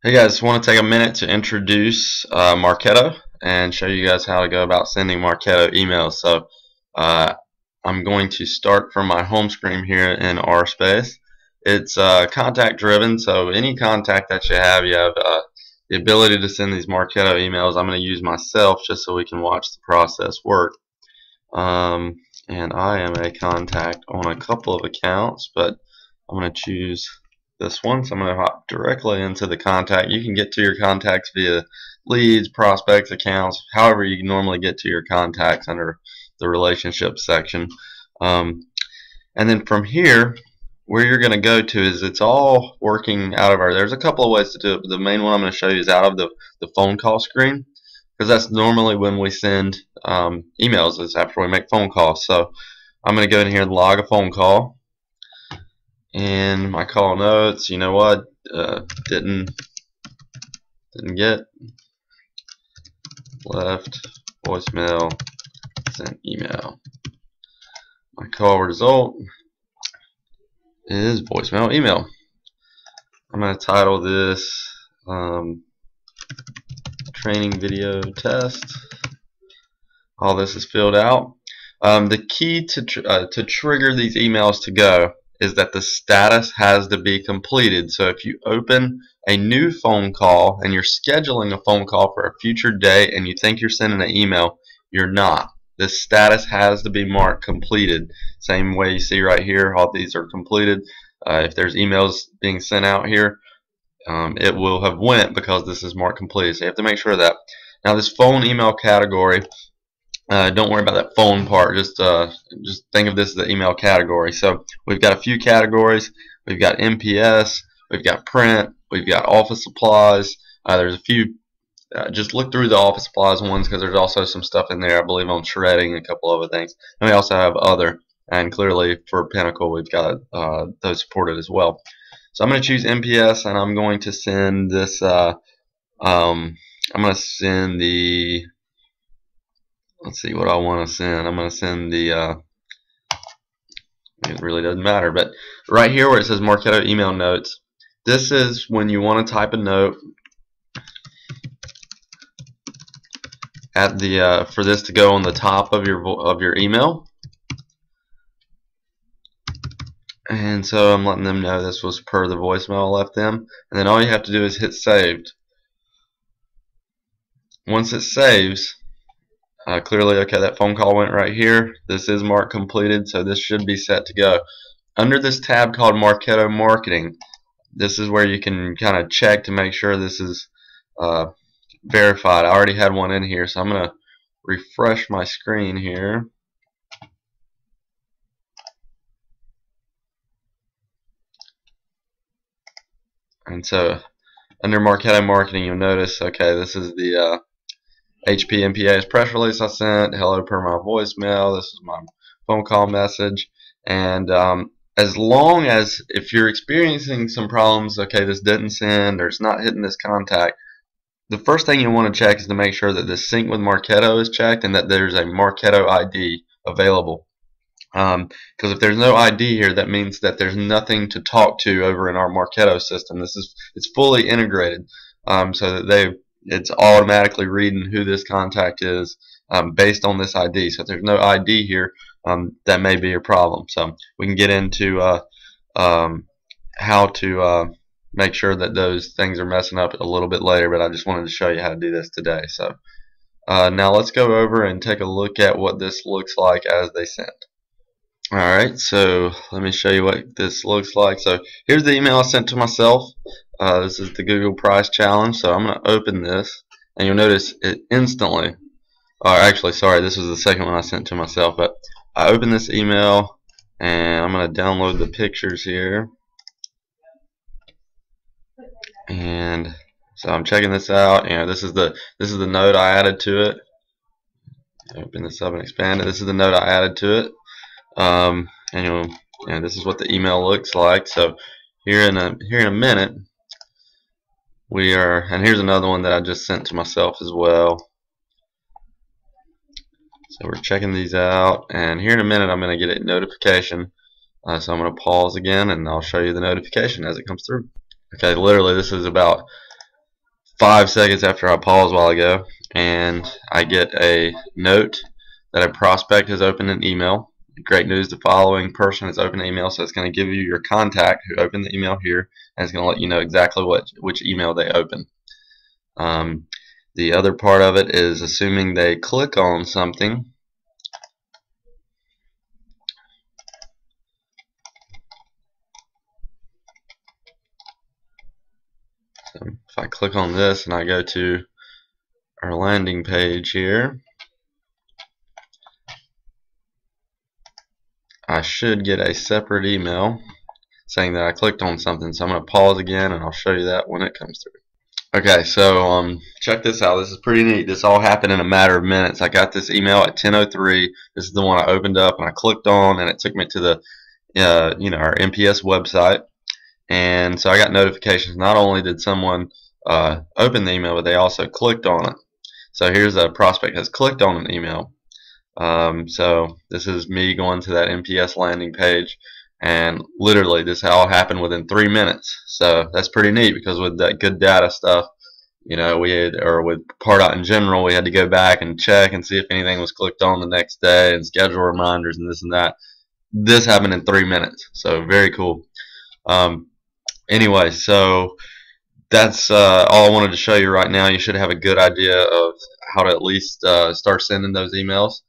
Hey guys, want to take a minute to introduce Marketo and show you guys how to go about sending Marketo emails. So uh, I'm going to start from my home screen here in RSpace. It's contact driven, so any contact that you have the ability to send these Marketo emails. I'm going to use myself just so we can watch the process work. And I am a contact on a couple of accounts, but I'm going to choose this one, so I'm going to hop directly into the contact. You can get to your contacts via leads, prospects, accounts, however you normally get to your contacts under the relationship section. And then from here, where you're going to go to is it's all working out of there's a couple of ways to do it, but the main one I'm going to show you is out of the phone call screen, because that's normally when we send emails, is after we make phone calls. So I'm going to go in here and log a phone call. And my call notes, you know what, didn't get, left voicemail, sent email. My call result is voicemail email. I'm going to title this training video test. All this is filled out. The key to trigger these emails to go is that the status has to be completed. So if you open a new phone call and you're scheduling a phone call for a future date and you think you're sending an email, you're not. The status has to be marked completed. Same way you see right here, all these are completed. If there's emails being sent out here, it will have went because this is marked completed. So you have to make sure of that. Now this phone email category, don't worry about that phone part. Just think of this as the email category. So we've got a few categories. We've got MPS, we've got print, we've got office supplies. There's a few. Just look through the office supplies ones because there's also some stuff in there, I believe, on shredding and a couple other things. And we also have other. And clearly for Pinnacle, we've got those supported as well. So I'm going to choose MPS, and I'm going to send this. I'm going to send the. Let's see what I want to send. I'm going to send the, it really doesn't matter, but right here where it says Marketo email notes, this is when you want to type a note at the, for this to go on the top of your email. And so I'm letting them know this was per the voicemail I left them. And then all you have to do is hit saved. Once it saves, clearly, okay, that phone call went right here. This is marked completed, so this should be set to go. Under this tab called Marketo Marketing, this is where you can kind of check to make sure this is verified. I already had one in here, so I'm going to refresh my screen here. And so under Marketo Marketing, you'll notice, okay, this is the HPMPA's press release I sent, hello per my voicemail, this is my phone call message. And as long as, if you're experiencing some problems, okay, this didn't send or it's not hitting this contact, the first thing you want to check is to make sure that the sync with Marketo is checked and that there's a Marketo ID available. Because if there's no ID here, that means that there's nothing to talk to over in our Marketo system. It's fully integrated, so that it's automatically reading who this contact is based on this ID. So if there's no ID here, that may be your problem. So we can get into how to make sure that those things are messing up a little bit later, but I just wanted to show you how to do this today. So now let's go over and take a look at what this looks like as they send. Alright, so let me show you what this looks like. So here's the email I sent to myself. This is the Google Price Challenge. So I'm going to open this, and you'll notice it instantly, or actually, sorry, this was the second one I sent to myself, but I open this email, and I'm going to download the pictures here. And so I'm checking this out. This is the note I added to it. Open this up and expand it. This is the note I added to it. And this is what the email looks like. So here in a minute, and here's another one that I just sent to myself as well. So we're checking these out, and here in a minute I'm going to get a notification. So I'm going to pause again, and I'll show you the notification as it comes through. Okay, literally this is about 5 seconds after I paused a while ago, and I get a note that a prospect has opened an email. Great news, the following person has opened an email, so it's going to give you your contact who opened the email here, and it's going to let you know exactly which email they opened. The other part of it is assuming they click on something. So if I click on this and I go to our landing page here, I should get a separate email saying that I clicked on something. So I'm going to pause again and I'll show you that when it comes through. Okay, so check this out. This is pretty neat. This all happened in a matter of minutes. I got this email at 10:03. This is the one I opened up and I clicked on, and it took me to the our MPS website. And so I got notifications. Not only did someone open the email, but they also clicked on it. So here's a prospect has clicked on an email. So this is me going to that MPS landing page, and literally this all happened within 3 minutes. So that's pretty neat, because with that good data stuff, or with Pardot in general, we had to go back and check and see if anything was clicked on the next day and schedule reminders and this and that. This happened in 3 minutes, so very cool. Anyway, so that's all I wanted to show you right now. You should have a good idea of how to at least start sending those emails.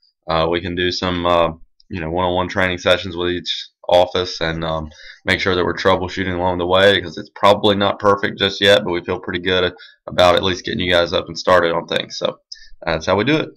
We can do some one-on-one training sessions with each office, and make sure that we're troubleshooting along the way, because it's probably not perfect just yet, but we feel pretty good about at least getting you guys up and started on things. So that's how we do it.